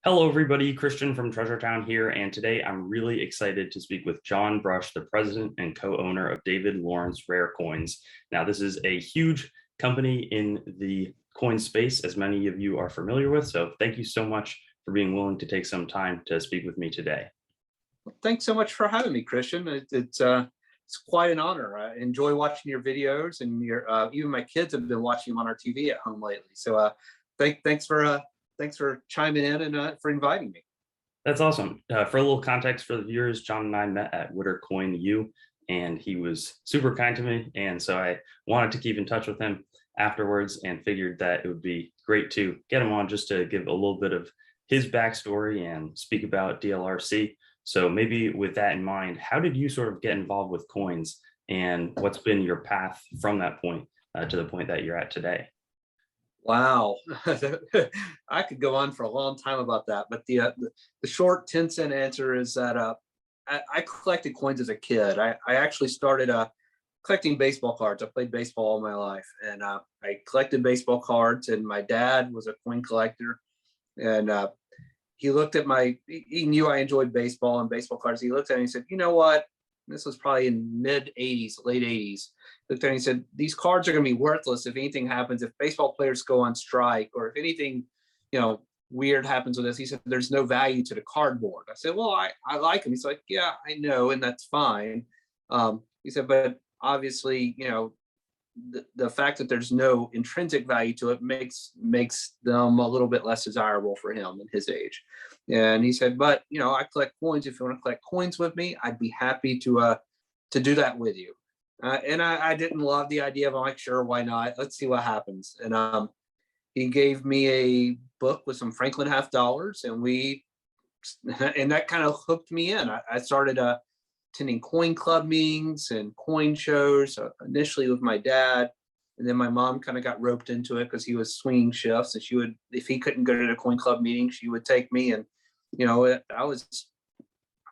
Hello, everybody. Christian from Treasure Town here, and today I'm really excited to speak with John Brush, the president and co-owner of David Lawrence Rare Coins. Now, this is a huge company in the coin space, as many of you are familiar with. So, thank you so much for being willing to take some time to speak with me today. Thanks so much for having me, Christian. It's quite an honor. I enjoy watching your videos, and your even my kids have been watching them on our TV at home lately. So thanks for chiming in and for inviting me. That's awesome. For a little context for the viewers, John and I met at Witter Coin U, and he was super kind to me. And so I wanted to keep in touch with him afterwards and figured that it would be great to get him on just to give a little bit of his backstory and speak about DLRC. So maybe with that in mind, how did you sort of get involved with coins, and what's been your path from that point to the point that you're at today? Wow, I could go on for a long time about that, but the short 10-cent answer is that I collected coins as a kid. I actually started collecting baseball cards. I played baseball all my life, and I collected baseball cards. And my dad was a coin collector, and he looked at he knew I enjoyed baseball and baseball cards. He looked at me and said, "You know what?" This was probably in mid 80s, late 80s. Looked at me and said, "These cards are going to be worthless if anything happens, if baseball players go on strike, or if anything, weird happens with this." He said, "There's no value to the cardboard." I said, "Well, I like them." He's like, "Yeah, I know, and that's fine." He said, "But obviously, the fact that there's no intrinsic value to it makes them a little bit less desirable for him in his age." And he said, "But I collect coins. If you want to collect coins with me, I'd be happy to do that with you." And I didn't love the idea, but I'm like, "Sure, why not? Let's see what happens." And he gave me a book with some Franklin half dollars, and and that kind of hooked me in. I started attending coin club meetings and coin shows, initially with my dad. And then my mom kind of got roped into it because he was swinging shifts, and she would, if he couldn't go to the coin club meeting, she would take me. And, I was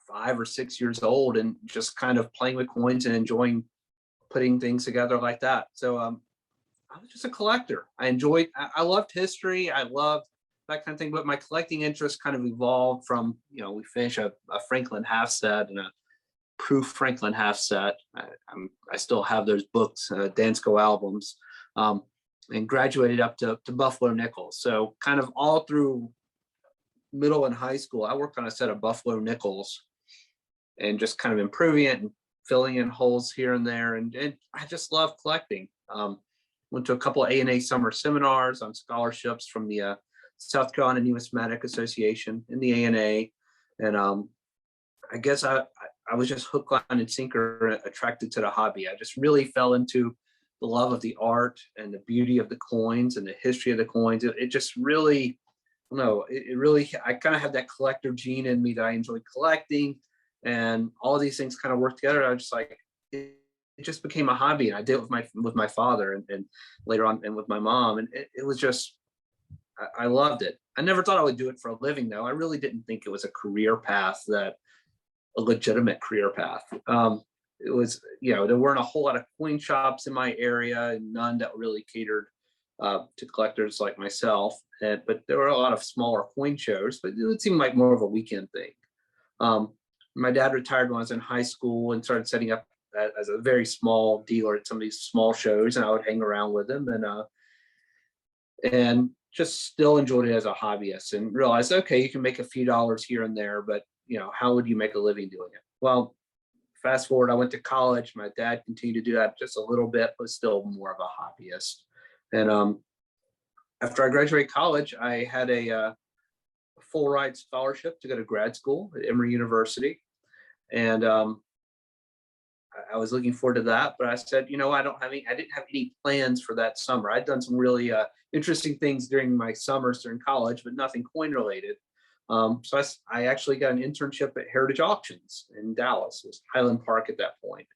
5 or 6 years old and just kind of playing with coins and enjoying putting things together like that. So I was just a collector. I loved history. I loved that kind of thing, but my collecting interest kind of evolved from, we finished a Franklin half set and a proof Franklin half set. I still have those books, Dansko albums, and graduated up to Buffalo nickels. So kind of all through middle and high school, I worked on a set of Buffalo nickels and just kind of improving it and filling in holes here and there. And I just love collecting. Went to a couple of A&A summer seminars on scholarships from the South Carolina Numismatic Association in the A&A. And I guess I was just hook, line, and sinker attracted to the hobby. I just really fell into the love of the art and the beauty of the coins and the history of the coins. It just really, I kind of have that collector gene in me that I enjoy collecting, and all these things kind of work together. I was just like, it just became a hobby, and I did it with my father and later on, and with my mom. And it was just, I loved it. I never thought I would do it for a living, though. I really didn't think it was a career path, a legitimate career path. It was, there weren't a whole lot of coin shops in my area, and none that really catered to collectors like myself. But there were a lot of smaller coin shows, but it seemed like more of a weekend thing. My dad retired when I was in high school and started setting up as a very small dealer at some of these small shows, and I would hang around with him and just still enjoyed it as a hobbyist, and realized, okay, you can make a few dollars here and there, but how would you make a living doing it? Well, fast forward, I went to college. My dad continued to do that just a little bit, but still more of a hobbyist. And after I graduated college, I had a full ride scholarship to go to grad school at Emory University. And I was looking forward to that, but I said, I didn't have any plans for that summer. I'd done some really interesting things during my summers during college, but nothing coin related. So I actually got an internship at Heritage Auctions in Dallas. It was Highland Park at that point.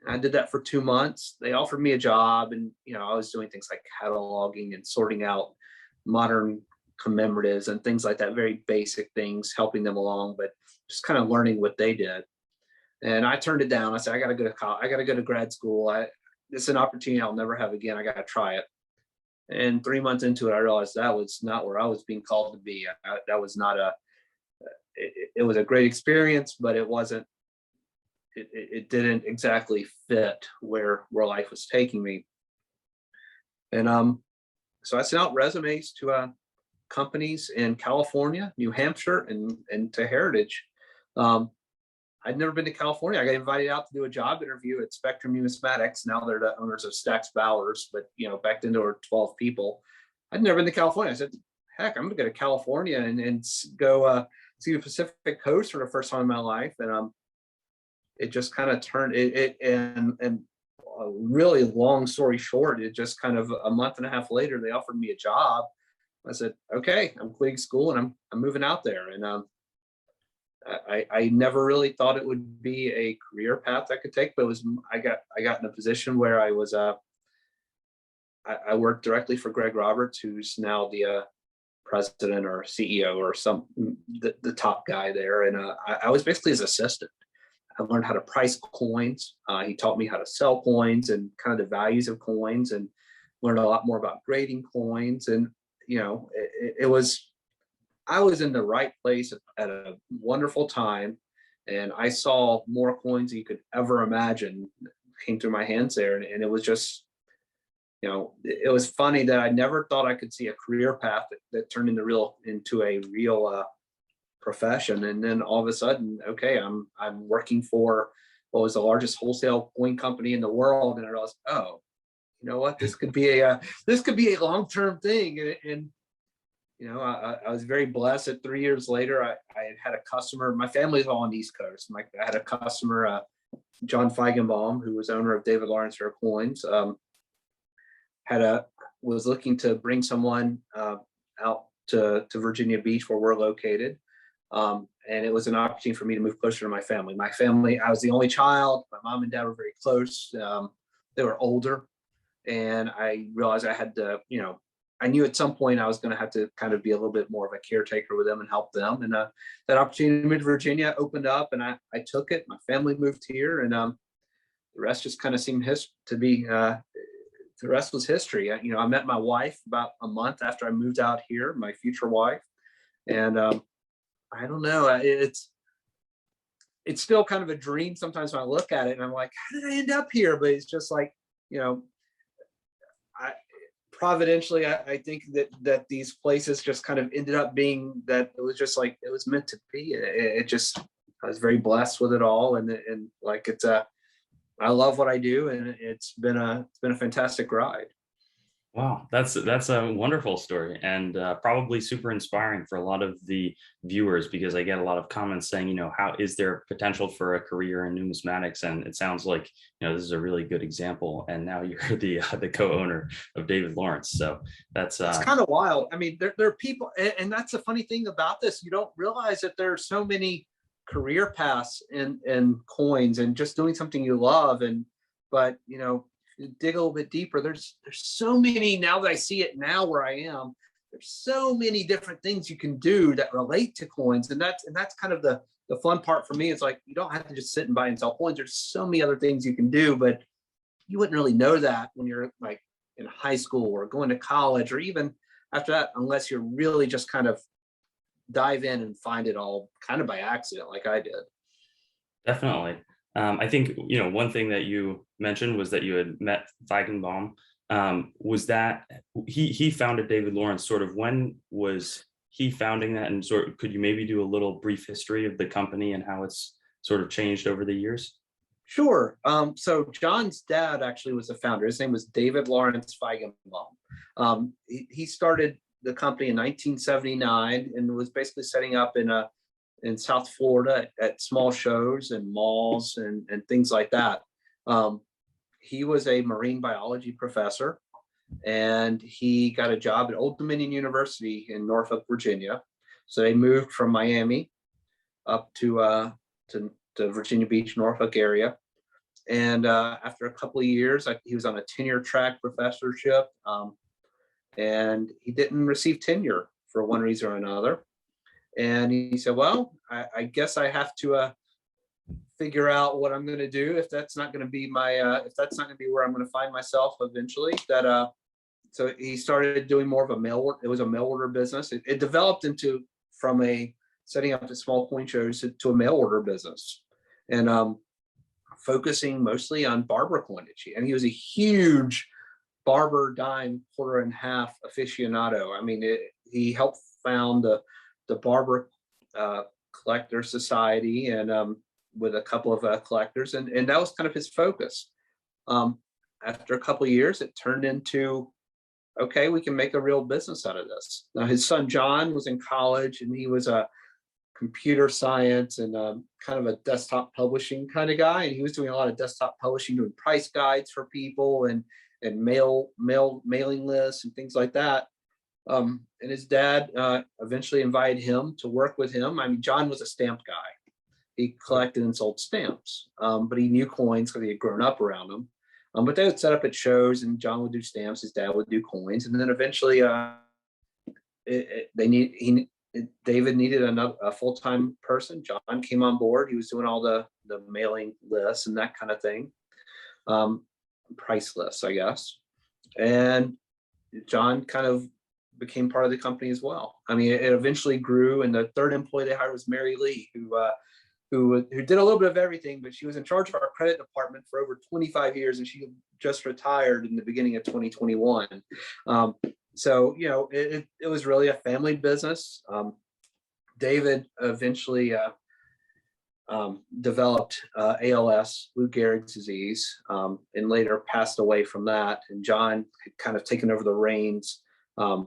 I did that for 2 months. They offered me a job, and I was doing things like cataloging and sorting out modern commemoratives and things like that, very basic things, helping them along, but just kind of learning what they did. And I turned it down. I said, I got to go to college. I got to go to grad school. This is an opportunity I'll never have again. I got to try it. And 3 months into it, I realized that was not where I was being called to be. That was not it was a great experience, but it wasn't, it didn't exactly fit where life was taking me. And so I sent out resumes to companies in California, New Hampshire, and to Heritage. I'd never been to California. I got invited out to do a job interview at Spectrum Numismatics. Now they're the owners of Stax Bowers, but back then there were 12 people. I'd never been to California. I said, heck, I'm gonna go to California and go see the Pacific Coast for the first time in my life. And it just kind of turned and a really long story short, it just kind of a month and a half later, they offered me a job. I said, okay, I'm quitting school and I'm moving out there. And I never really thought it would be a career path I could take, but I got in a position where I was I worked directly for Greg Roberts, who's now the president or CEO or the top guy there. And I was basically his assistant. I learned how to price coins. He taught me how to sell coins and kind of the values of coins, and learned a lot more about grading coins. And I was in the right place at a wonderful time, and I saw more coins than you could ever imagine came through my hands there. And it was just, it was funny that I never thought I could see a career path that turned into a real profession. And then all of a sudden, okay, I'm working for what was the largest wholesale coin company in the world, and I realized, oh, you know what, this could be a long-term thing. And I was very blessed that 3 years later, I had a customer. My family's all on the East Coast. I had a customer, John Feigenbaum, who was owner of David Lawrence Rare Coins, was looking to bring someone out to Virginia Beach, where we're located. And it was an opportunity for me to move closer to my family. I was the only child. My mom and dad were very close. They were older, and I realized I had to, I knew at some point I was going to have to kind of be a little bit more of a caretaker with them and help them. And that opportunity to move to Virginia opened up, and I took it. My family moved here, and the rest just kind of seemed to be, the rest was history. I met my wife about a month after I moved out here, my future wife. And I don't know, it's still kind of a dream sometimes when I look at it, and I'm like, how did I end up here? But it's just like, providentially, I think that these places just kind of ended up being that it was just like it was meant to be. I was very blessed with it all, and like I love what I do, and it's been a fantastic ride. Wow, that's a wonderful story, and probably super inspiring for a lot of the viewers, because I get a lot of comments saying, how is there potential for a career in numismatics? And it sounds like, this is a really good example. And now you're the co-owner of David Lawrence, so it's kind of wild. I mean, there are people, and that's the funny thing about this. You don't realize that there are so many career paths in coins and just doing something you love, but dig a little bit deeper, there's so many, now that I see it now where I am, there's so many different things you can do that relate to coins. And that's kind of the fun part for me. It's like, you don't have to just sit and buy and sell coins. There's so many other things you can do, but you wouldn't really know that when you're like in high school or going to college, or even after that, unless you're really just kind of dive in and find it all kind of by accident, like I did. Definitely. I think, one thing that you mentioned was that you had met Feigenbaum. Was that he founded David Lawrence? Sort of, when was he founding that? And sort of, could you maybe do a little brief history of the company and how it's sort of changed over the years? Sure. So John's dad actually was the founder. His name was David Lawrence Feigenbaum. He started the company in 1979 and was basically setting up in South Florida at small shows and malls and things like that. He was a marine biology professor, and he got a job at Old Dominion University in Norfolk, Virginia. So they moved from Miami up to Virginia Beach, Norfolk area. And after a couple of years, he was on a tenure track professorship, and he didn't receive tenure for one reason or another. And he said, well, I guess I have to figure out what I'm going to do if that's not going to be if that's not going to be where I'm going to find myself eventually. so he started doing more of a mail order. It was a mail order business. It developed into from a setting up the small coin shows to a mail order business, and focusing mostly on barber coinage. And he was a huge barber dime quarter and half aficionado. I mean, he helped found the barber collector society, and with a couple of collectors, and that was kind of his focus. After a couple of years, it turned into, okay, we can make a real business out of this. Now, his son John was in college, and he was a computer science and kind of a desktop publishing kind of guy, and he was doing a lot of desktop publishing, doing price guides for people and mailing lists and things like that. And his dad eventually invited him to work with him. I mean, John was a stamp guy. He collected and sold stamps, but he knew coins because he had grown up around them. But they would set up at shows, and John would do stamps. His dad would do coins, and then eventually, David needed a full-time person. John came on board. He was doing all the mailing lists and that kind of thing, price lists, I guess. And John kind of became part of the company as well. I mean, it eventually grew, and the third employee they hired was Mary Lee, who did a little bit of everything, but she was in charge of our credit department for over 25 years, and she just retired in the beginning of 2021. So, it was really a family business. David eventually developed ALS, Lou Gehrig's disease, and later passed away from that. And John had kind of taken over the reins of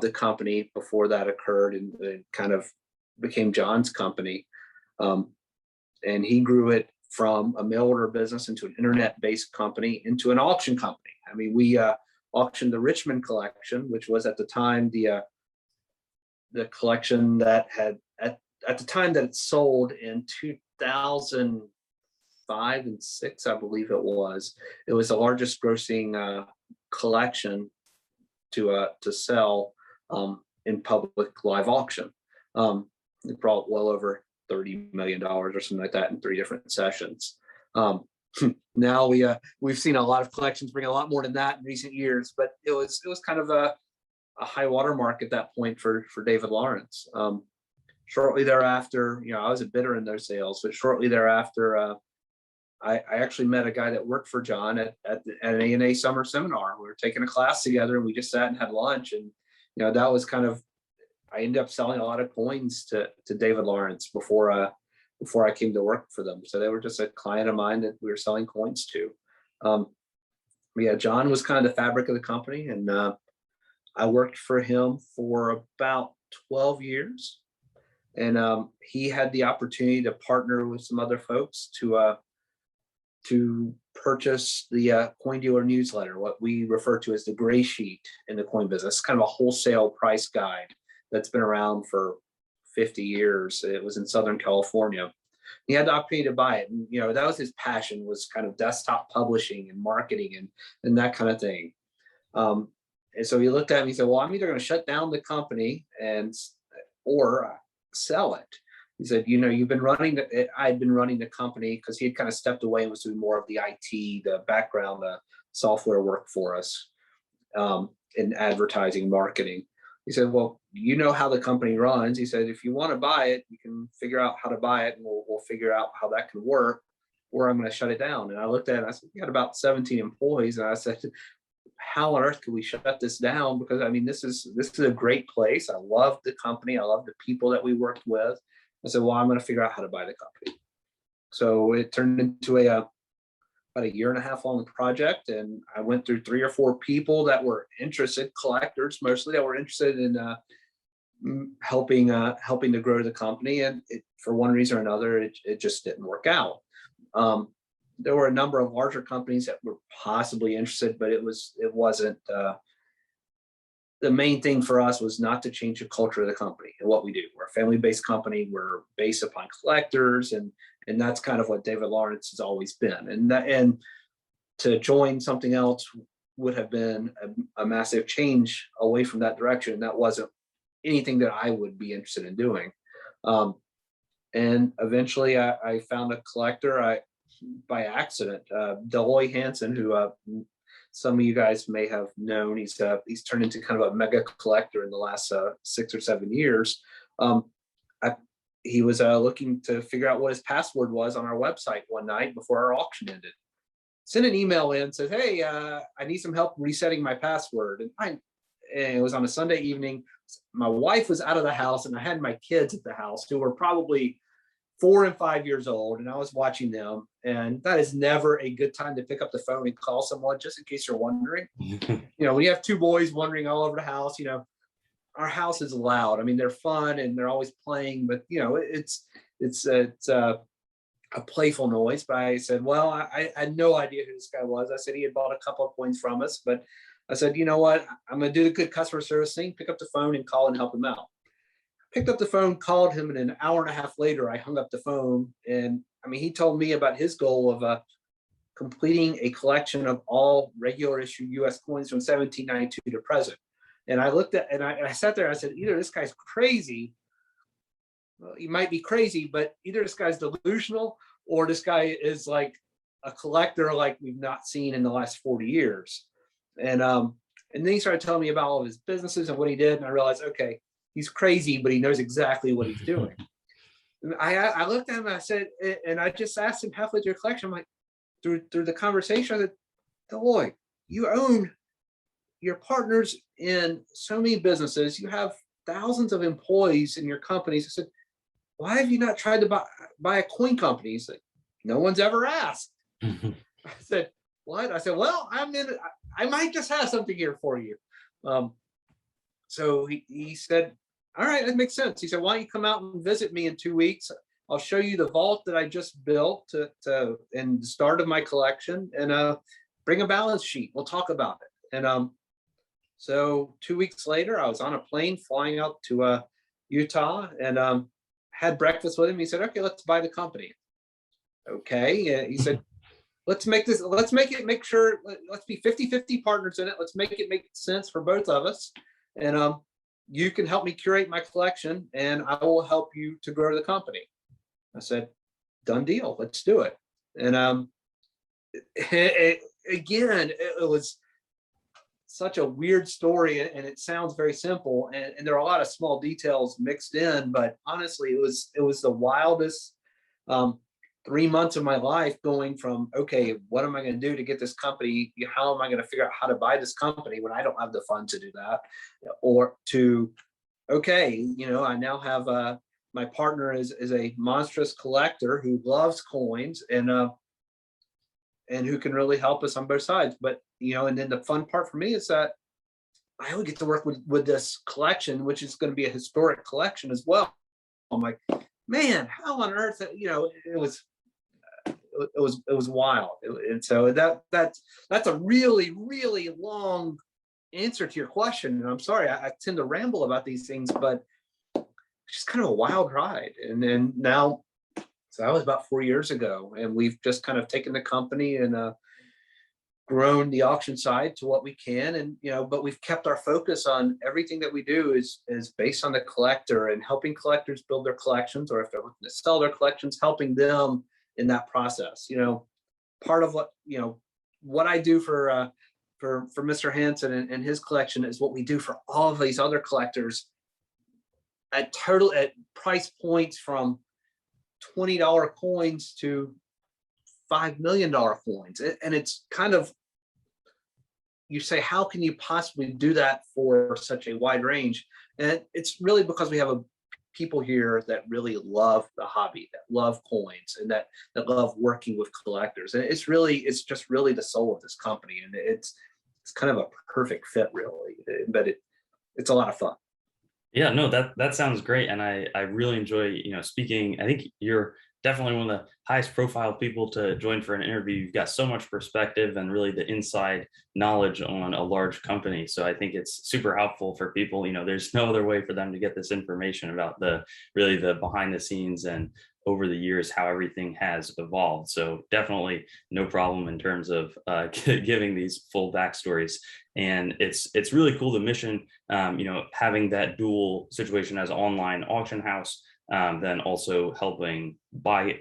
the company before that occurred, and it kind of became John's company. And he grew it from a mail order business into an internet-based company, into an auction company. I mean, we auctioned the Richmond collection, which was at the time the collection that had at the time that it sold in 2005 and 6, I believe it was. It was the largest grossing collection to sell in public live auction. It brought well over $30 million or something like that in 3 different sessions. Now we've seen a lot of collections bring a lot more than that in recent years, but it was kind of a high watermark at that point for David Lawrence. Shortly thereafter, I was a bidder in those sales, but shortly thereafter, I actually met a guy that worked for John at an A&A summer seminar. We were taking a class together, and we just sat and had lunch, and that was kind of, I ended up selling a lot of coins to David Lawrence before I came to work for them. So they were just a client of mine that we were selling coins to. John was kind of the fabric of the company, and I worked for him for about 12 years. And he had the opportunity to partner with some other folks to purchase the Coin Dealer newsletter, what we refer to as the gray sheet in the coin business. It's kind of a wholesale price guide that's been around for 50 years. It was in Southern California. He had the opportunity to buy it. And, that was his passion, was kind of desktop publishing and marketing and that kind of thing. And so he looked at me and he said, well, I'm either going to shut down the company or sell it. He said, you've been running I'd been running the company because he had kind of stepped away and was doing more of the IT, the background, the software work for us, in advertising, marketing. He said, well, you know how the company runs. He said, if you want to buy it, you can figure out how to buy it, and we'll figure out how that can work, or I'm going to shut it down. And I looked at it and I said, we got about 17 employees. And I said, how on earth could we shut this down? Because I mean, this is a great place. I love the company. I love the people that we worked with. I said, well, I'm going to figure out how to buy the company. So it turned into about a year and a half long project, and I went through 3 or 4 people that were interested, collectors mostly, that were interested in helping to grow the company. And for one reason or another, it just didn't work out. There were a number of larger companies that were possibly interested, but it wasn't. The main thing for us was not to change the culture of the company and what we do. We're a family-based company. We're based upon collectors, and that's kind of what David Lawrence has always been. And to join something else would have been a massive change away from that direction. That wasn't anything that I would be interested in doing. And eventually I found a collector by accident, Deloy Hansen, who some of you guys may have known, he's turned into kind of a mega collector in the last 6 or 7 years. I, he was looking to figure out what his password was on our website one night before our auction ended. Sent an email in, said, "Hey, I need some help resetting my password." And it was on a Sunday evening. My wife was out of the house, and I had my kids at the house who were probably 4 and 5 years old, and I was watching them. And that is never a good time to pick up the phone and call someone, just in case you're wondering. When you have 2 boys wandering all over the house, our house is loud. I mean, they're fun and they're always playing, but it's a playful noise. But I said, well, I had no idea who this guy was. I said he had bought a couple of coins from us, but I said, you know what? I'm going to do the good customer service thing, pick up the phone and call and help him out. Picked up the phone, called him, and an hour and a half later, I hung up the phone. And I mean, he told me about his goal of completing a collection of all regular issue U.S. coins from 1792 to present. And I looked at, and I sat there, I said, either this guy's crazy, well, he might be crazy, but either this guy's delusional or this guy is like a collector like we've not seen in the last 40 years. And then he started telling me about all of his businesses and what he did. And I realized, okay, he's crazy, but he knows exactly what he's doing. And I looked at him and I said, and I just asked him halfway through the collection, I'm like, through the conversation, I said, "Boy, you're partners in so many businesses. You have thousands of employees in your companies." I said, "Why have you not tried to buy a coin company?" He said, "No one's ever asked." I said, "What?" I said, "Well, I might just have something here for you." So he said, "All right, that makes sense." He said, "Why don't you come out and visit me in 2 weeks? I'll show you the vault that I just built in the start of my collection, and bring a balance sheet. We'll talk about it." And so 2 weeks later, I was on a plane flying out to Utah, and had breakfast with him. He said, "Okay, let's buy the company." Okay. He said, let's make it, let's be 50-50 partners in it. Let's make it make sense for both of us. And you can help me curate my collection, and I will help you to grow the company. I said, "Done deal. Let's do it." And it was such a weird story, and it sounds very simple, and there are a lot of small details mixed in, but honestly, it was the wildest 3 months of my life, going from, okay, what am I going to do to get this company? How am I going to figure out how to buy this company when I don't have the funds to do that? Or to, okay, I now have my partner is a monstrous collector who loves coins, and who can really help us on both sides. But and then the fun part for me is that I would get to work with this collection, which is going to be a historic collection as well. I'm like, man, how on earth? It was wild. And so that's a really, really long answer to your question. And I'm sorry, I tend to ramble about these things, but it's just kind of a wild ride. And then now, so that was about 4 years ago, and we've just kind of taken the company and grown the auction side to what we can. And but we've kept our focus on everything that we do is based on the collector and helping collectors build their collections, or if they're looking to sell their collections, helping them in that process. Part of what I do for Mr. Hansen and his collection is what we do for all of these other collectors at price points from $20 coins to $5 million coins. And it's kind of, you say, how can you possibly do that for such a wide range? And it's really because we have people here that really love the hobby, that love coins, and that love working with collectors. And it's just really the soul of this company. And it's kind of a perfect fit, really, but it's a lot of fun. Yeah, no, that sounds great. And I really enjoy, speaking. I think you're definitely one of the highest profile people to join for an interview. You've got so much perspective and really the inside knowledge on a large company. So I think it's super helpful for people. There's no other way for them to get this information about the behind the scenes and over the years how everything has evolved. So definitely no problem in terms of giving these full backstories. And it's really cool, the mission, having that dual situation as online auction house, then also helping buy,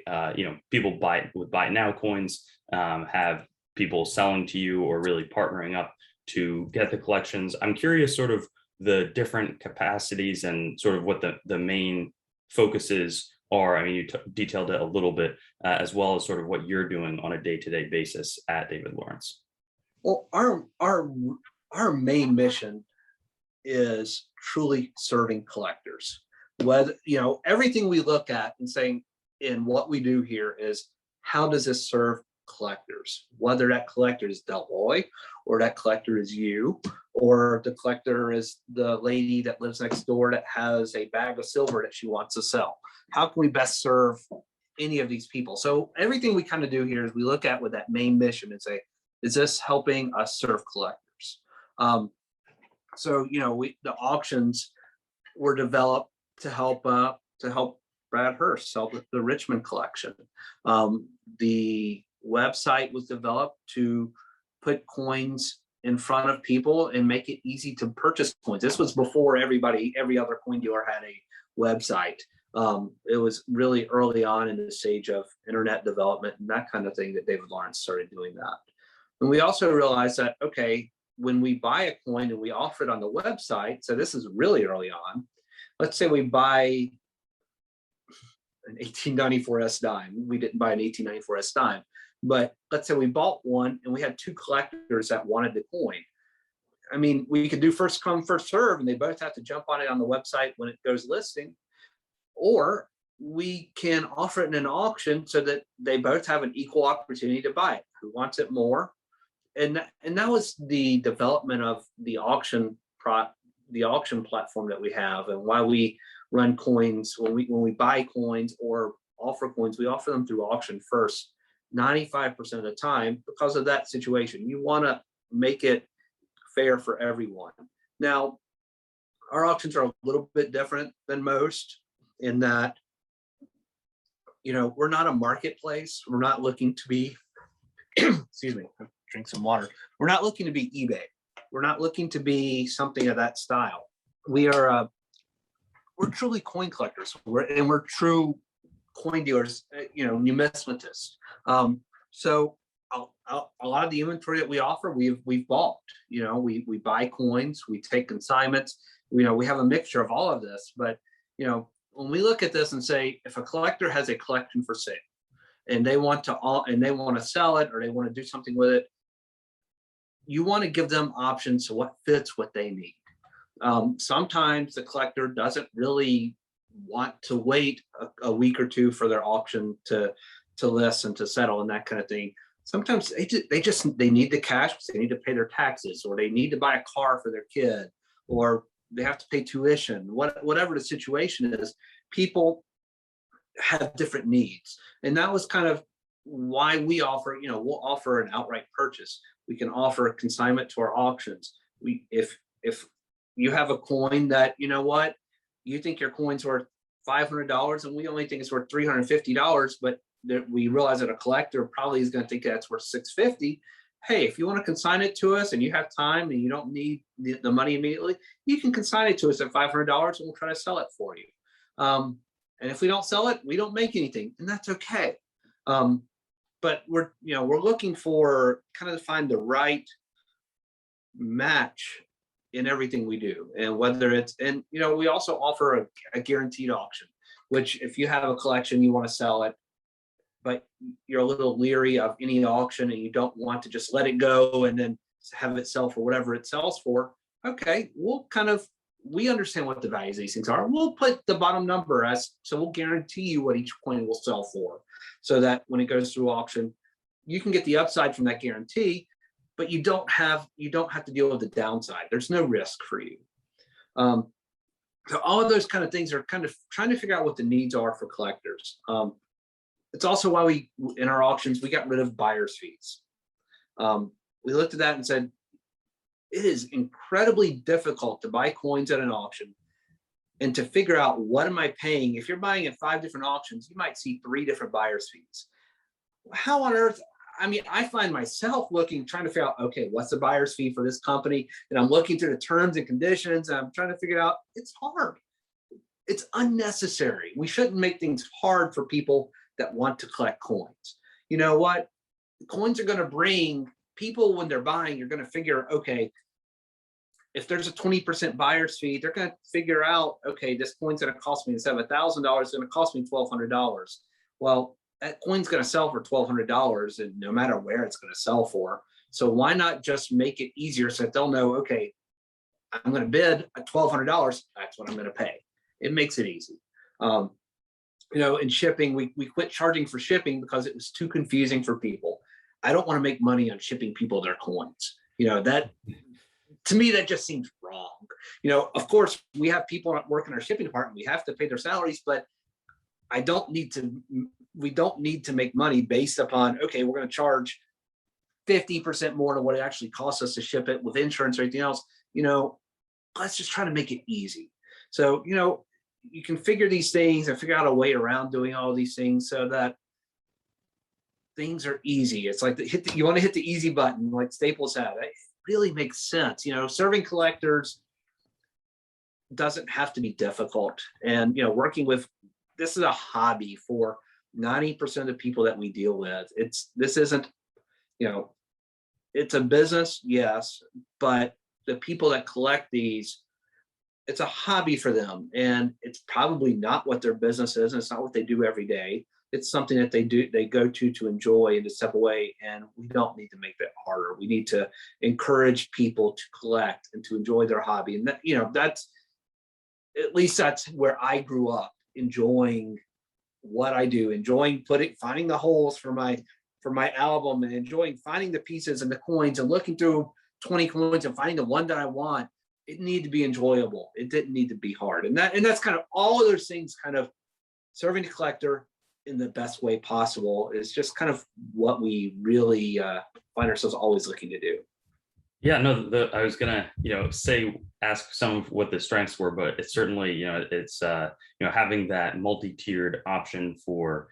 people buy with buy now coins, have people selling to you or really partnering up to get the collections. I'm curious sort of the different capacities and sort of what the main focuses are. I mean, you detailed it a little bit, as well as sort of what you're doing on a day-to-day basis at David Lawrence. Well, our main mission is truly serving collectors. Whether, everything we look at and saying in what we do here is, how does this serve collectors? Whether that collector is Del Boy, or that collector is you, or the collector is the lady that lives next door that has a bag of silver that she wants to sell. How can we best serve any of these people? So everything we kind of do here is we look at with that main mission and say, is this helping us serve collectors? So the auctions were developed to help Brad Hurst sell the Richmond collection. The website was developed to put coins in front of people and make it easy to purchase coins. This was before every other coin dealer had a website. It was really early on in the stage of internet development and that kind of thing that David Lawrence started doing that. And we also realized that, okay, when we buy a coin and we offer it on the website, so this is really early on, let's say we buy an 1894 S dime. We didn't buy an 1894 S dime, but let's say we bought one and we had two collectors that wanted the coin. I mean, we could do first come, first serve, and they both have to jump on it on the website when it goes listing, or we can offer it in an auction so that they both have an equal opportunity to buy it. Who wants it more? And that was the development of the auction platform that we have, and why we run coins when we buy coins or offer coins, we offer them through auction first 95% of the time, because of that situation. You want to make it fair for everyone. Now, our auctions are a little bit different than most in that, we're not a marketplace. We're not looking to be, excuse me, drink some water. We're not looking to be eBay. We're not looking to be something of that style. We're truly coin collectors. We're true coin dealers, numismatists. So a lot of the inventory that we offer, we've bought. We buy coins, we take consignments. We have a mixture of all of this. But when we look at this and say, if a collector has a collection for sale, and they want to sell it, or they want to do something with it, you want to give them options to what fits what they need. Sometimes the collector doesn't really want to wait a week or two for their auction to list and to settle and that kind of thing. Sometimes they need the cash because they need to pay their taxes, or they need to buy a car for their kid, or they have to pay tuition. Whatever the situation is, people have different needs, and that was kind of why we offer. We'll offer an outright purchase. We can offer a consignment to our auctions. If you have a coin that you think your coin's worth $500 and we only think it's worth $350, but we realize that a collector probably is going to think that's worth $650. Hey, if you want to consign it to us and you have time and you don't need the money immediately, you can consign it to us at $500 and we'll try to sell it for you. And if we don't sell it, we don't make anything, and that's okay. But we're looking for kind of to find the right match in everything we do. And whether it's, we also offer a guaranteed auction, which if you have a collection, you want to sell it, but you're a little leery of any auction and you don't want to just let it go and then have it sell for whatever it sells for. Okay, we understand what the values of these things are. We'll put the bottom number so we'll guarantee you what each coin will sell for, so that when it goes through auction, you can get the upside from that guarantee, but you don't have to deal with the downside. There's no risk for you. So all of those kind of things are kind of trying to figure out what the needs are for collectors. It's also why in our auctions, we got rid of buyer's fees. We looked at that and said, it is incredibly difficult to buy coins at an auction and to figure out, what am I paying? If you're buying at 5 different auctions, you might see 3 different buyer's fees. How on earth? I mean, I find myself trying to figure out, okay, what's the buyer's fee for this company? And I'm looking through the terms and conditions, and I'm trying to figure it out. It's hard. It's unnecessary. We shouldn't make things hard for people that want to collect coins. You know what? coins are going to bring people when they're buying, you're going to figure, okay, if there's a 20% buyer's fee, they're going to figure out, okay, this coin's going to cost me, instead of $1,000, it's going to cost me $1,200. Well, that coin's going to sell for $1,200, and no matter where it's going to sell for. So why not just make it easier so that they'll know, okay, I'm going to bid at $1,200. That's what I'm going to pay. It makes it easy. In shipping, we quit charging for shipping because it was too confusing for people. I don't want to make money on shipping people their coins. That, to me, that just seems wrong. Of course, we have people that work in our shipping department. We have to pay their salaries, but we don't need to make money based upon, okay, we're going to charge 50% more than what it actually costs us to ship it with insurance or anything else. Let's just try to make it easy. So, you can figure these things and figure out a way around doing all these things so that things are easy. It's like you want to hit the easy button like Staples had. It really makes sense. Serving collectors doesn't have to be difficult. And, this is a hobby for 90% of the people that we deal with. This isn't, it's a business, yes, but the people that collect these, it's a hobby for them, and it's probably not what their business is, and it's not what they do every day. It's something that they go to enjoy and to step away, and we don't need to make that harder. We need to encourage people to collect and to enjoy their hobby. And that, that's where I grew up, enjoying what I do, enjoying finding the holes for my album, and enjoying finding the pieces and the coins and looking through 20 coins and finding the one that I want. It needed to be enjoyable. It didn't need to be hard. And that's kind of all of those things, kind of serving the collector in the best way possible, is just kind of what we really find ourselves always looking to do. Yeah, no, I was gonna, ask some of what the strengths were, but it's certainly, it's, having that multi-tiered option for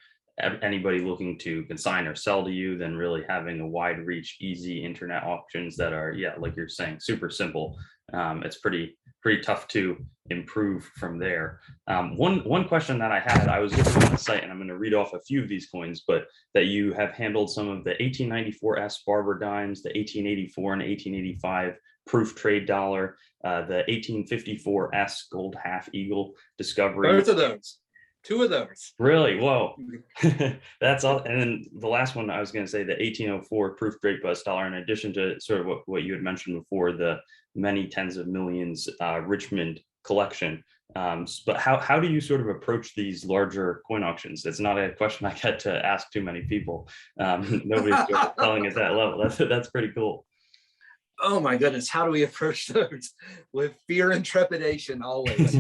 anybody looking to consign or sell to you, then really having a wide reach, easy internet options that are, like you're saying, super simple. It's pretty tough to improve from there. One question that I had, I was looking on the site, and I'm going to read off a few of these coins, but that you have handled some of the 1894 Barber dimes, the 1884 and 1885 proof trade dollar, the 1854 gold half eagle discovery. Both of those. Two of those. Really? Whoa. That's all. And then the last one, I was going to say the 1804 proof Great Bust dollar, in addition to sort of what you had mentioned before, the many tens of millions Richmond collection. But how do you sort of approach these larger coin auctions? It's not a question I get to ask too many people. Nobody's telling at that level. That's pretty cool. Oh my goodness. How do we approach those? With fear and trepidation always.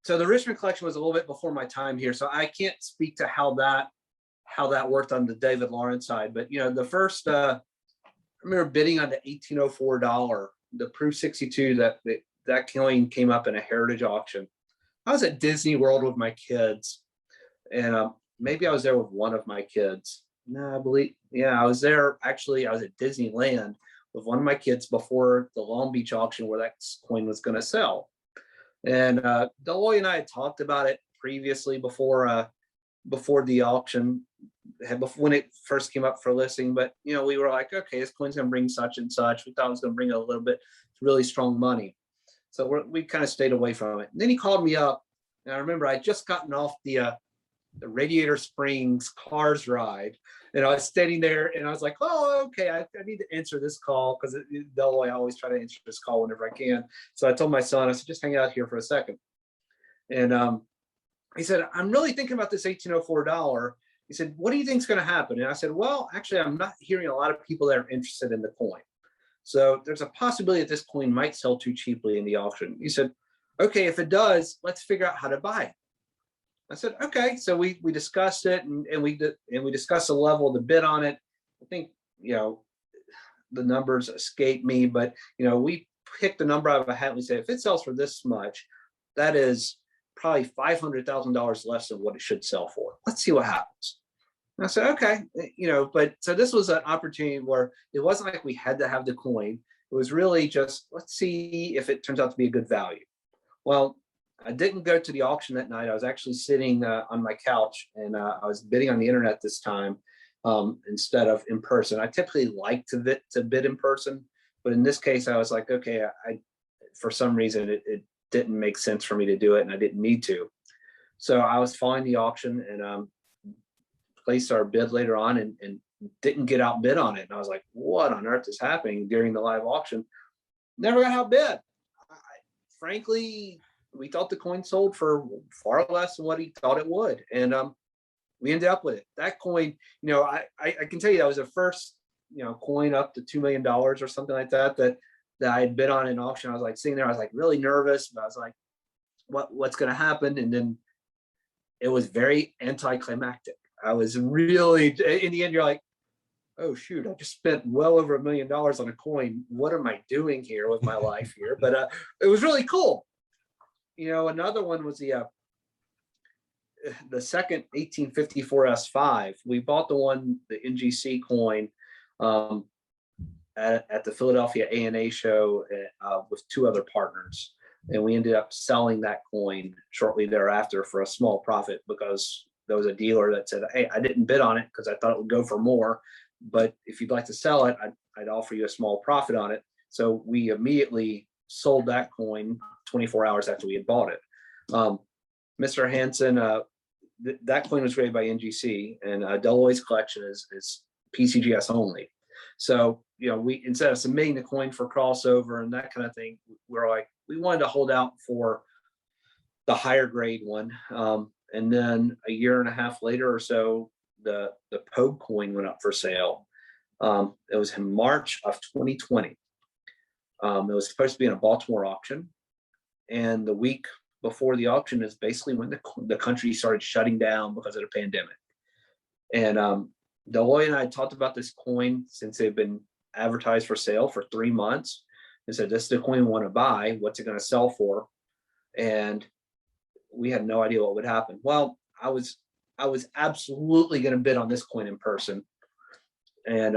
So the Richmond collection was a little bit before my time here, so I can't speak to how that worked on the David Lawrence side. But the first, I remember bidding on the 1804 dollar, the proof 62. That coin came up in a heritage auction. I was at Disney World with my kids, and maybe I was there with one of my kids. No, I believe, I was there. Actually, I was at Disneyland with one of my kids before the Long Beach auction where that coin was going to sell. And Deloy and I had talked about it previously before the auction, when it first came up for listing. But we were like, okay, this coin's gonna bring such and such. We thought it was gonna bring a little bit really strong money, so we kind of stayed away from it. And then he called me up, and I remember I'd just gotten off the Radiator Springs cars ride, and I was standing there, and I was like, oh, okay, I need to answer this call, because I always try to answer this call whenever I can. So I told my son, I said, just hang out here for a second. And he said, I'm really thinking about this 1804 dollar. He said, what do you think is going to happen? And I said, well, actually, I'm not hearing a lot of people that are interested in the coin. So there's a possibility that this coin might sell too cheaply in the auction. He said, okay, if it does, let's figure out how to buy it. I said, okay. So we discussed it, and we discussed the level of the bid on it. I think, the numbers escape me, but, we picked a number out of a hat, and we said, if it sells for this much, that is probably $500,000 less than what it should sell for. Let's see what happens. And I said, okay, but so this was an opportunity where it wasn't like we had to have the coin. It was really just, let's see if it turns out to be a good value. Well, I didn't go to the auction that night. I was actually sitting on my couch, and I was bidding on the internet this time instead of in person. I typically like to bid in person, but in this case, I was like, okay, I for some reason it didn't make sense for me to do it, and I didn't need to. So I was following the auction and placed our bid later on, and didn't get outbid on it. And I was like, what on earth is happening during the live auction? Never got outbid. Frankly, we thought the coin sold for far less than what he thought it would. And we ended up with it. That coin, I can tell you that was the first, coin up to $2 million or something like that I had bid on an auction. I was like sitting there, I was like really nervous, but I was like, what's going to happen? And then it was very anticlimactic. I was really, in the end, you're like, oh shoot, I just spent well over $1 million on a coin. What am I doing here with my life here? But it was really cool. Another one was the second 1854 S5. We bought the NGC coin at the Philadelphia ANA show with two other partners. And we ended up selling that coin shortly thereafter for a small profit, because there was a dealer that said, hey, I didn't bid on it because I thought it would go for more, but if you'd like to sell it, I'd offer you a small profit on it. So we immediately sold that coin 24 hours after we had bought it. Mr. Hansen, that coin was created by NGC, and Deloy's collection is PCGS only. So, we, instead of submitting the coin for crossover and that kind of thing, we wanted to hold out for the higher grade one. And then a year and a half later or so, the Pogue coin went up for sale. It was in March of 2020. It was supposed to be in a Baltimore auction, and the week before the auction is basically when the country started shutting down because of the pandemic. And Deloy and I talked about this coin since they've been advertised for sale for 3 months, and said, this is the coin we want to buy. What's it going to sell for? And we had no idea what would happen. Well, I was absolutely going to bid on this coin in person. And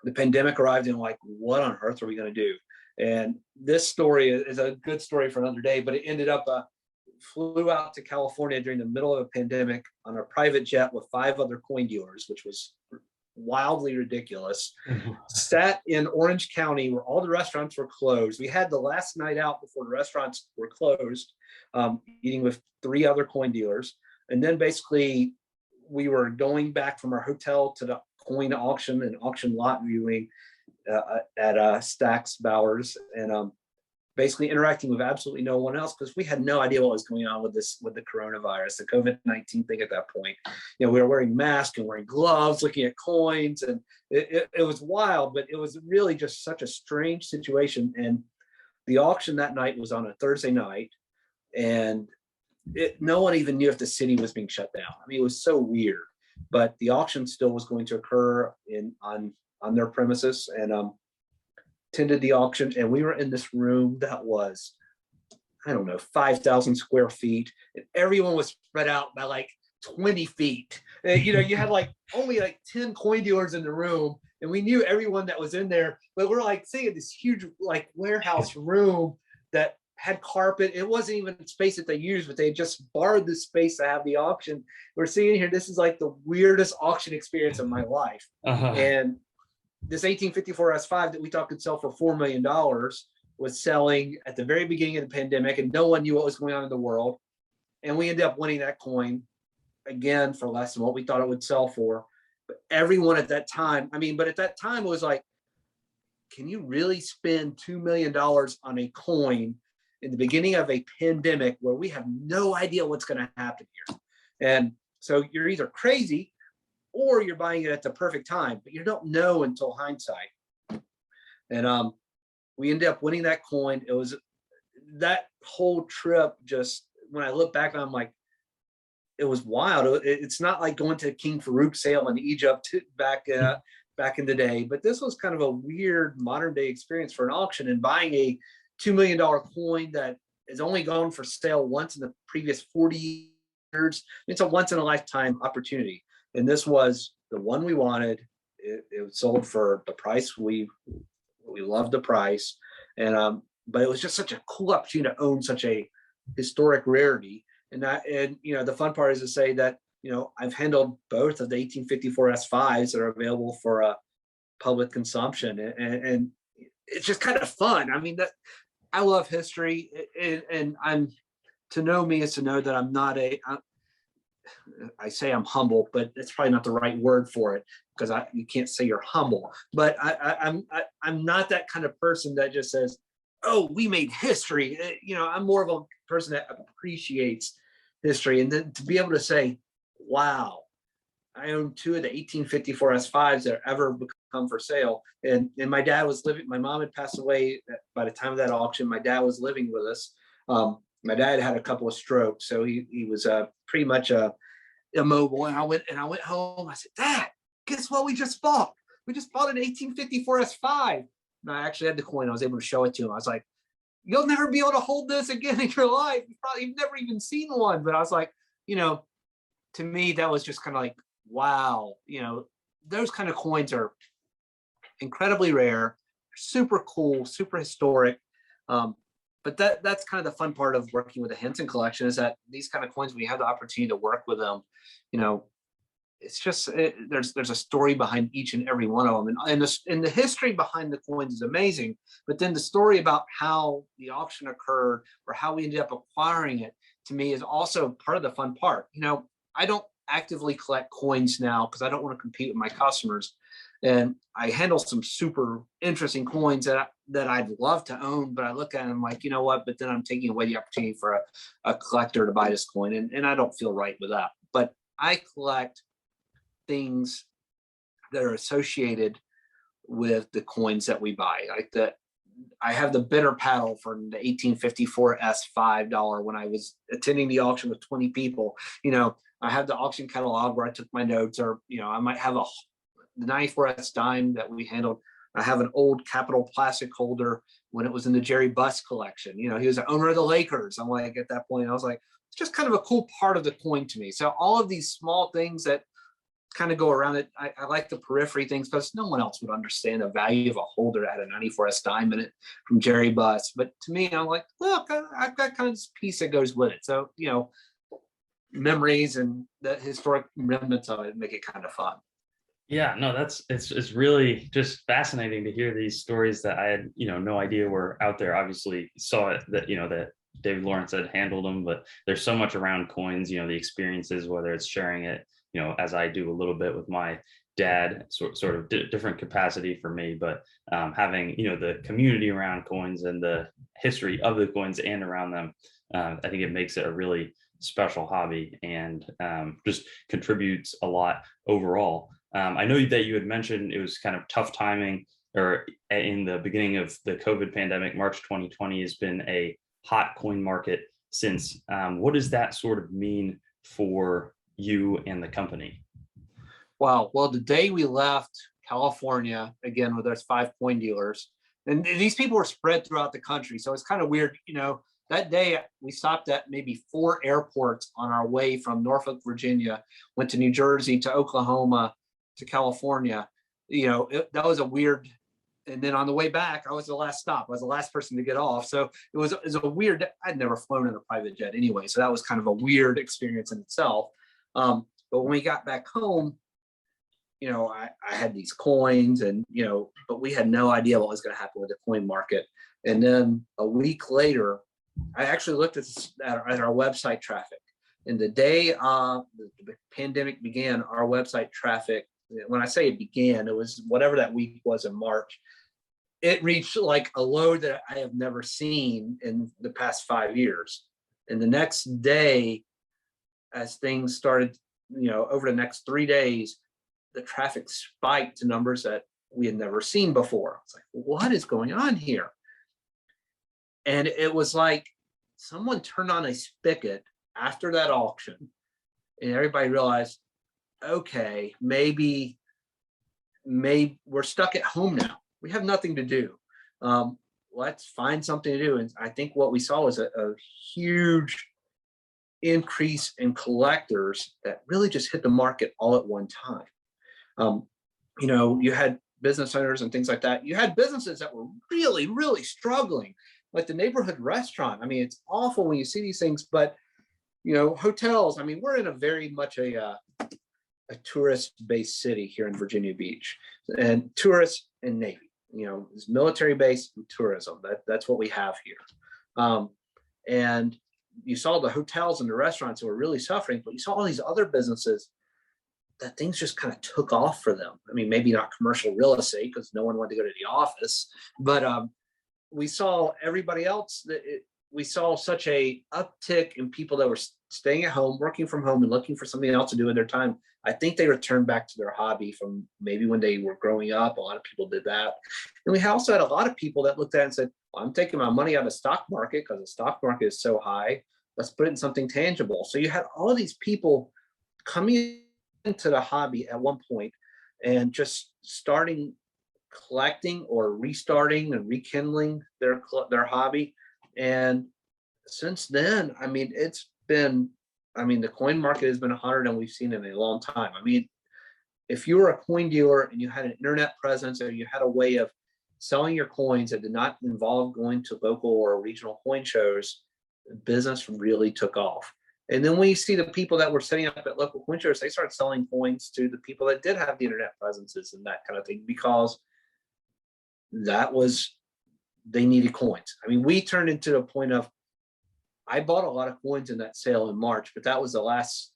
the pandemic arrived, and like, what on earth are we going to do? And this story is a good story for another day, but it ended up, flew out to California during the middle of a pandemic on a private jet with 5 other coin dealers, which was wildly ridiculous. Sat in Orange County where all the restaurants were closed. We had the last night out before the restaurants were closed, eating with 3 other coin dealers. And then basically we were going back from our hotel to the coin auction and auction lot viewing at Stacks Bowers, and basically interacting with absolutely no one else, because we had no idea what was going on with the coronavirus, the COVID-19 thing at that point. We were wearing masks and wearing gloves, looking at coins, and it was wild, but it was really just such a strange situation. And the auction that night was on a Thursday night, and no one even knew if the city was being shut down. I mean, it was so weird, but the auction still was going to occur on their premises, and attended the auction. And we were in this room that was, I don't know, 5,000 square feet, and everyone was spread out by like 20 feet. And, you had like only like 10 coin dealers in the room, and we knew everyone that was in there, but we're like sitting in this huge like warehouse room that had carpet. It wasn't even space that they used, but they just borrowed the space to have the auction. We're sitting here, this is like the weirdest auction experience of my life. And this 1854 S5 that we thought could sell for $4 million was selling at the very beginning of the pandemic, and no one knew what was going on in the world. And we ended up winning that coin again for less than what we thought it would sell for. But everyone at that time, but at that time it was like, can you really spend $2 million on a coin in the beginning of a pandemic where we have no idea what's going to happen here? And so you're either crazy or you're buying it at the perfect time, but you don't know until hindsight. And we ended up winning that coin. It was that whole trip, just when I look back, I'm like, it was wild. It's not like going to King Farouk sale in Egypt back in the day, but this was kind of a weird modern day experience for an auction, and buying a $2 million coin that has only gone for sale once in the previous 40 years. It's a once in a lifetime opportunity. And this was the one we wanted. It sold for the price. We loved the price. And but it was just such a cool opportunity to own such a historic rarity. And you know, the fun part is to say that, you know, I've handled both of the 1854 S5s that are available for public consumption, and it's just kind of fun. I mean, that I love history, and I'm, to know me is to know that I'm not I say I'm humble, but it's probably not the right word for it, because you can't say you're humble. But I'm not that kind of person that just says, "Oh, we made history." You know, I'm more of a person that appreciates history, and then to be able to say, "Wow, I own two of the 1854 S5s that ever become for sale." And my dad was living. My mom had passed away by the time of that auction. My dad was living with us. My dad had a couple of strokes, so he was pretty much immobile. And I went home. I said, "Dad, guess what we just bought? We just bought an 1854 S5." And I actually had the coin. I was able to show it to him. I was like, "You'll never be able to hold this again in your life. You've never even seen one." But I was like, you know, to me, that was just kind of like, wow, you know, those kind of coins are incredibly rare, super cool, super historic. But that's kind of the fun part of working with the Henson collection, is that these kind of coins, when you have the opportunity to work with them, you know, it's just there's a story behind each and every one of them, and the history behind the coins is amazing. But then the story about how the auction occurred or how we ended up acquiring it, to me, is also part of the fun part. You know, I don't actively collect coins now because I don't want to compete with my customers, and I handle some super interesting coins that I'd love to own, but I look at them like, you know what? But then I'm taking away the opportunity for a collector to buy this coin, and I don't feel right with that. But I collect things that are associated with the coins that we buy. Like I have the bitter paddle from the 1854 S $5 when I was attending the auction with 20 people. You know, I have the auction catalog where I took my notes, or, you know, I might have the 94 S dime that we handled. I have an old Capital plastic holder when it was in the Jerry Buss collection. You know, he was the owner of the Lakers. I'm like, at that point, I was like, it's just kind of a cool part of the coin to me. So all of these small things that kind of go around it. I like the periphery things because no one else would understand the value of a holder that had a 94S dime in it from Jerry Buss. But to me, I'm like, look, I've got kind of this piece that goes with it. So, you know, memories and the historic remnants of it make it kind of fun. Yeah, no, it's really just fascinating to hear these stories that I had, you know, no idea were out there. Obviously saw it that, you know, that David Lawrence had handled them, but there's so much around coins, you know, the experiences, whether it's sharing it, you know, as I do a little bit with my dad, sort of different capacity for me, but having, you know, the community around coins and the history of the coins and around them, I think it makes it a really special hobby, and just contributes a lot overall. I know that you had mentioned it was kind of tough timing, or in the beginning of the COVID pandemic. March 2020 has been a hot coin market since. What does that sort of mean for you and the company? Wow. Well, the day we left California, again, with those 5 coin dealers, and these people were spread throughout the country. So it's kind of weird. You know, that day we stopped at maybe 4 airports on our way from Norfolk, Virginia, went to New Jersey, to Oklahoma, to California. You know, that was a weird. And then on the way back, I was the last stop. I was the last person to get off. So it was a weird. I'd never flown in a private jet anyway, so that was kind of a weird experience in itself. But when we got back home, you know, I had these coins, and, you know, but we had no idea what was going to happen with the coin market. And then a week later, I actually looked at our website traffic. And the day the pandemic began, our website traffic, when I say it began, it was whatever that week was in March, it reached like a low that I have never seen in the past 5 years. And the next day, as things started, you know, over the next 3 days, the traffic spiked to numbers that we had never seen before. It's like, what is going on here? And it was like someone turned on a spigot after that auction, and everybody realized, okay, maybe we're stuck at home now. We have nothing to do. Let's find something to do. And I think what we saw was a huge increase in collectors that really just hit the market all at one time. You know, you had business owners and things like that. You had businesses that were really, really struggling. like the neighborhood restaurant. I mean, it's awful when you see these things, but hotels. I mean, we're in a very much a tourist-based city here in Virginia Beach, and tourists and Navy. It's military base and tourism. That's what we have here. And you saw the hotels and the restaurants who were really suffering, but you saw all these other businesses that things just kind of took off for them. I mean, maybe not commercial real estate because no one wanted to go to the office, but we saw everybody else we saw such a uptick in people that were staying at home, working from home, and looking for something else to do in their time. I think they returned back to their hobby from maybe when they were growing up. A lot of people did that. And we also had a lot of people that looked at it and said, well, I'm taking my money out of the stock market because the stock market is so high. Let's put it in something tangible. So you had all of these people coming into the hobby at one point and just starting collecting or restarting and rekindling their hobby. And since then, I mean, the coin market has been hotter than we've seen in a long time. I mean, if you were a coin dealer and you had an internet presence or you had a way of selling your coins that did not involve going to local or regional coin shows, business really took off. And then when you see the people that were setting up at local coin shows, they started selling coins to the people that did have the internet presences and that kind of thing, because they needed coins. I mean, we turned into a point of, I bought a lot of coins in that sale in March, but that was the last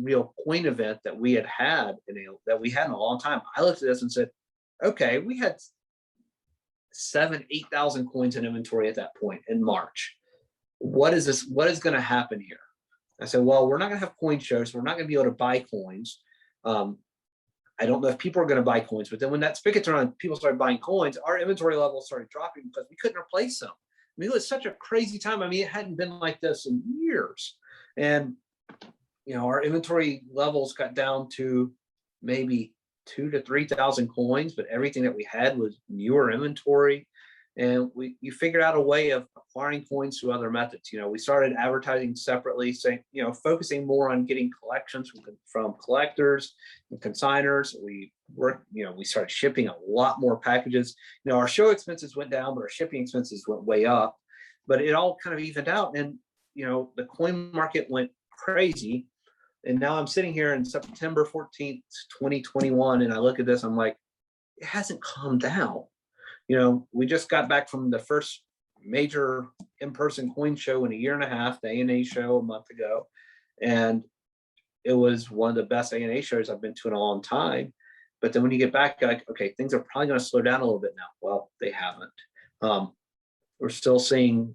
real coin event that we had in a long time. I looked at this and said, okay, we had 8,000 coins in inventory at that point in March. What is this? What is going to happen here? I said, well, we're not going to have coin shows. We're not going to be able to buy coins. I don't know if people are going to buy coins, but then when that spigot turned on, people started buying coins. Our inventory levels started dropping because we couldn't replace them. I mean, it was such a crazy time. I mean, it hadn't been like this in years. And, our inventory levels got down to maybe 2,000 to 3,000 coins, but everything that we had was newer inventory. And you figured out a way of acquiring coins through other methods. We started advertising separately, saying, focusing more on getting collections from collectors and consigners. We started shipping a lot more packages. Our show expenses went down, but our shipping expenses went way up. But it all kind of evened out, and the coin market went crazy. And now I'm sitting here in September 14th, 2021, and I look at this, I'm like, it hasn't calmed down. We just got back from the first major in-person coin show in a year and a half, the A&A show a month ago. And it was one of the best A&A shows I've been to in a long time. But then when you get back, you're like, okay, things are probably going to slow down a little bit now. Well, they haven't. We're still seeing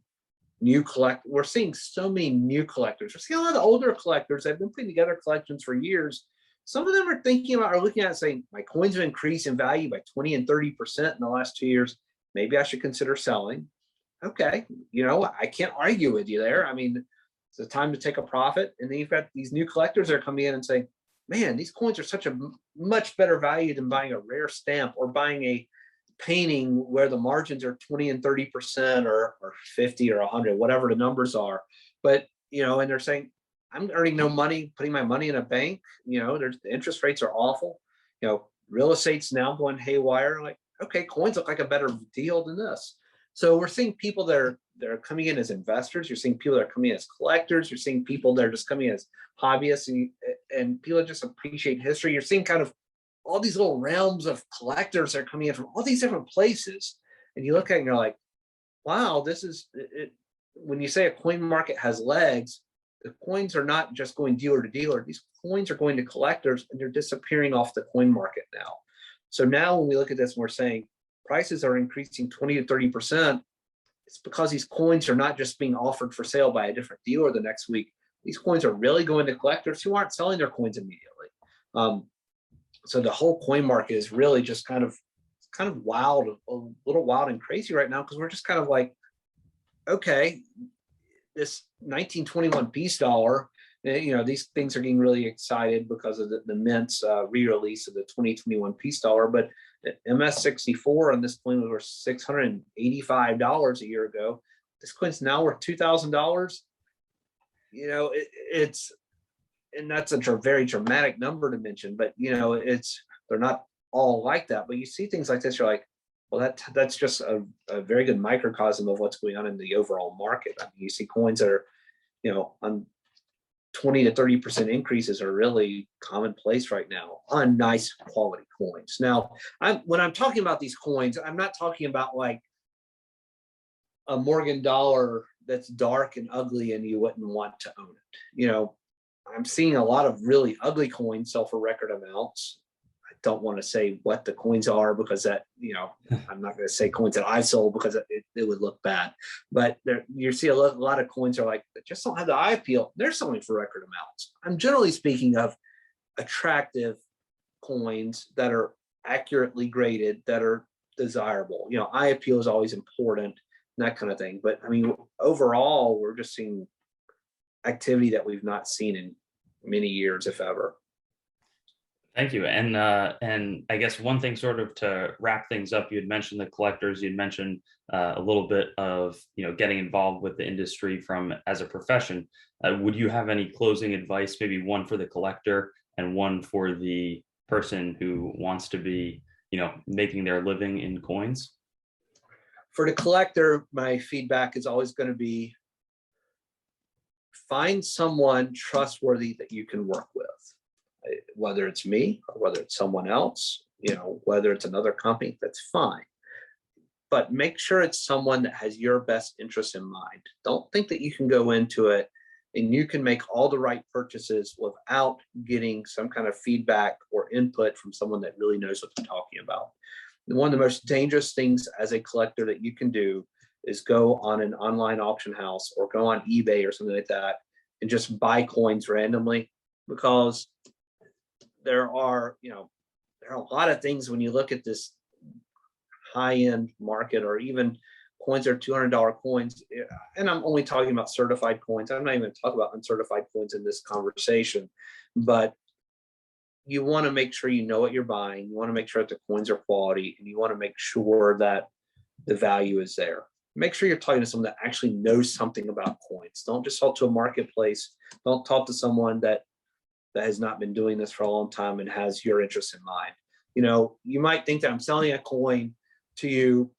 we're seeing so many new collectors. We're seeing a lot of older collectors that have been putting together collections for years. Some of them are looking at it saying, my coins have increased in value by 20 and 30% in the last 2 years. Maybe I should consider selling. Okay. I can't argue with you there. I mean, it's a time to take a profit. And then you've got these new collectors that are coming in and saying, man, these coins are such a much better value than buying a rare stamp or buying a painting where the margins are 20 and 30% or 50 or 100, whatever the numbers are. But, and they're saying, I'm earning no money, putting my money in a bank. The interest rates are awful. Real estate's now going haywire. Like, okay, coins look like a better deal than this. So we're seeing people that are coming in as investors. You're seeing people that are coming in as collectors. You're seeing people that are just coming in as hobbyists, and people that just appreciate history. You're seeing kind of all these little realms of collectors that are coming in from all these different places. And you look at it and you're like, wow, this is it. When you say a coin market has legs, the coins are not just going dealer to dealer. These coins are going to collectors, and they're disappearing off the coin market now. So now when we look at this and we're saying prices are increasing 20 to 30%, it's because these coins are not just being offered for sale by a different dealer the next week. These coins are really going to collectors who aren't selling their coins immediately. So the whole coin market is really just kind of wild, a little wild and crazy right now, because we're just kind of like, okay, this 1921 peace dollar, these things are getting really excited because of the Mint's re-release of the 2021 peace dollar. But MS64 on this coin was worth $685 a year ago. This coin's now worth $2,000. And that's a very dramatic number to mention, but they're not all like that. But you see things like this, you're like, Well, that's just a very good microcosm of what's going on in the overall market. I mean, you see coins that are, on 20 to 30% increases are really commonplace right now on nice quality coins. Now, when I'm talking about these coins, I'm not talking about like a Morgan dollar that's dark and ugly and you wouldn't want to own it. I'm seeing a lot of really ugly coins sell for record amounts. I don't want to say what the coins are because that, I'm not going to say coins that I sold because it would look bad. But you see a lot of coins are like, that just don't have the eye appeal. They're selling for record amounts. I'm generally speaking of attractive coins that are accurately graded, that are desirable. Eye appeal is always important, and that kind of thing. But I mean, overall, we're just seeing activity that we've not seen in many years, if ever. Thank you. And I guess one thing sort of to wrap things up, you had mentioned the collectors, you'd mentioned a little bit of, getting involved with the industry from as a profession. Would you have any closing advice, maybe one for the collector and one for the person who wants to be, making their living in coins? For the collector, my feedback is always going to be find someone trustworthy that you can work with. Whether it's me or whether it's someone else, whether it's another company, that's fine. But make sure it's someone that has your best interest in mind. Don't think that you can go into it and you can make all the right purchases without getting some kind of feedback or input from someone that really knows what they're talking about. And one of the most dangerous things as a collector that you can do is go on an online auction house or go on eBay or something like that and just buy coins randomly, because there are a lot of things when you look at this high-end market, or even coins that are $200 coins, and I'm only talking about certified coins. I'm not even talking about uncertified coins in this conversation, but you want to make sure you know what you're buying. You want to make sure that the coins are quality, and you want to make sure that the value is there. Make sure you're talking to someone that actually knows something about coins. Don't just talk to a marketplace. Don't talk to someone that has not been doing this for a long time and has your interest in mind. You might think that I'm selling a coin to you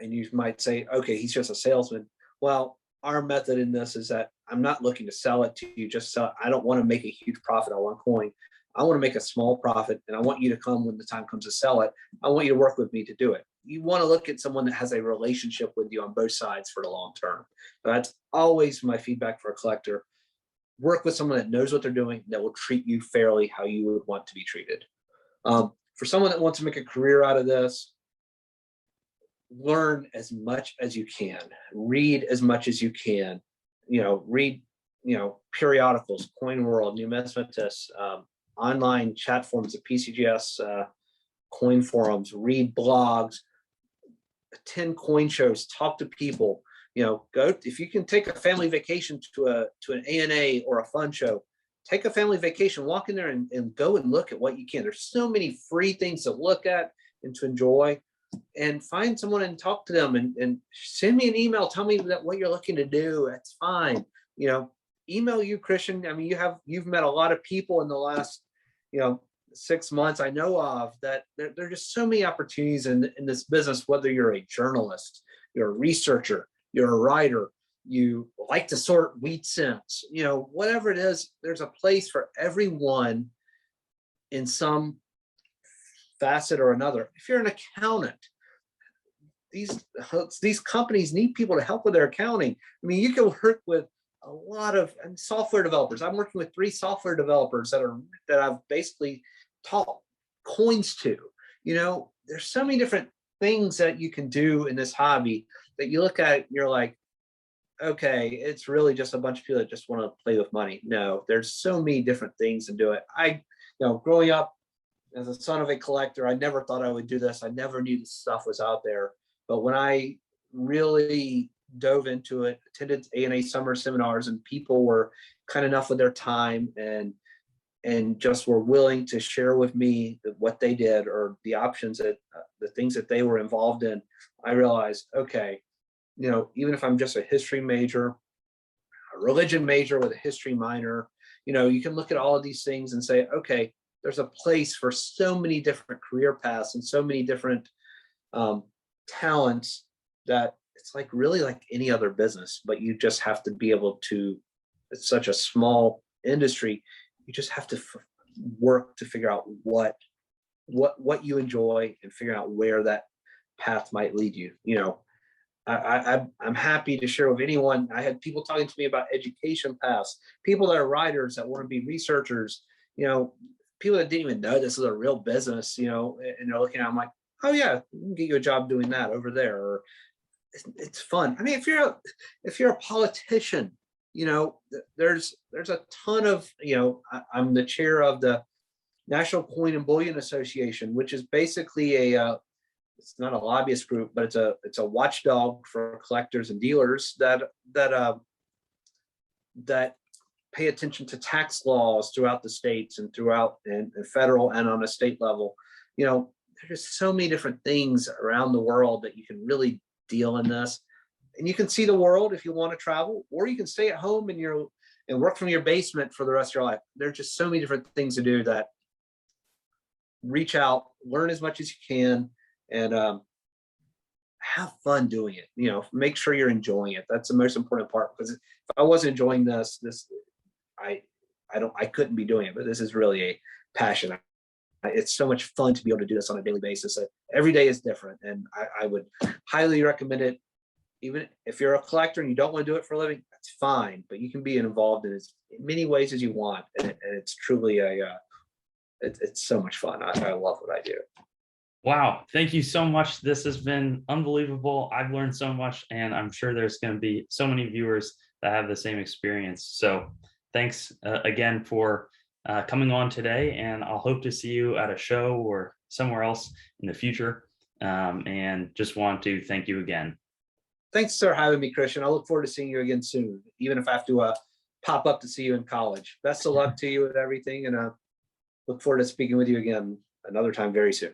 and you might say, okay, he's just a salesman. Well, our method in this is that I'm not looking to sell it to you, just sell. I don't want to make a huge profit on one coin. I want to make a small profit, and I want you to come when the time comes to sell it. I want you to work with me to do it. You want to look at someone that has a relationship with you on both sides for the long term. That's always my feedback for a collector. Work with someone that knows what they're doing, that will treat you fairly how you would want to be treated. For someone that wants to make a career out of this, learn as much as you can, read as much as you can, read, periodicals, Coin World, Numismatists, online chat forums, the PCGS coin forums, read blogs, attend coin shows, talk to people. Go, if you can take a family vacation to an ANA or a fun show, take a family vacation, walk in there and go and look at what you can. There's so many free things to look at and to enjoy, and find someone and talk to them and send me an email. Tell me what you're looking to do. That's fine. Email you, Christian. I mean, you've met a lot of people in the last, 6 months I know of, that there are just so many opportunities in this business, whether you're a journalist, you're a researcher, you're a writer, you like to sort wheat cents, whatever it is, there's a place for everyone in some facet or another. If you're an accountant, these companies need people to help with their accounting. I mean, you can work with a lot of software developers. I'm working with 3 software developers that I've basically taught coins to. There's so many different things that you can do in this hobby that you look at, you're like, okay, it's really just a bunch of people that just want to play with money. No, there's so many different things to do it. Growing up as a son of a collector, I never thought I would do this. I never knew this stuff was out there. But when I really dove into it, attended ANA summer seminars, and people were kind enough with their time and just were willing to share with me what they did or the options that the things that they were involved in, I realized, okay, even if I'm just a history major, a religion major with a history minor, you can look at all of these things and say, okay, there's a place for so many different career paths and so many different talents that it's like really like any other business, but you just have to be able to, it's such a small industry, you just have to work to figure out what you enjoy and figure out where that path might lead you. You know, I'm happy to share with anyone. I had people talking to me about education paths, people that are writers that want to be researchers, you know, people that didn't even know this is a real business, you know, and they're looking at, I'm like, oh yeah, we can get you a job doing that over there. Or it's fun. I mean, if you're a politician, you know, there's a ton of, you know, I'm the chair of the National Coin and Bullion Association, which is basically it's not a lobbyist group, but it's a watchdog for collectors and dealers that pay attention to tax laws throughout the states and throughout and federal and on a state level. You know, there's so many different things around the world that you can really deal in this, and you can see the world if you want to travel, or you can stay at home and work from your basement for the rest of your life. There's just so many different things to do that reach out, learn as much as you can, and have fun doing it. You know, make sure you're enjoying it. That's the most important part, because if I wasn't enjoying this, I couldn't be doing it. But this is really a passion. It's so much fun to be able to do this on a daily basis. Every day is different, and I would highly recommend it. Even if you're a collector and you don't want to do it for a living, that's fine. But you can be involved in as many ways as you want, and it's truly it's so much fun. I love what I do. Wow, thank you so much. This has been unbelievable. I've learned so much, and I'm sure there's going to be so many viewers that have the same experience. So thanks again for coming on today, and I'll hope to see you at a show or somewhere else in the future. And just want to thank you again. Thanks for having me, Christian. I look forward to seeing you again soon, even if I have to pop up to see you in college. Best of luck to you with everything, and look forward to speaking with you again another time very soon.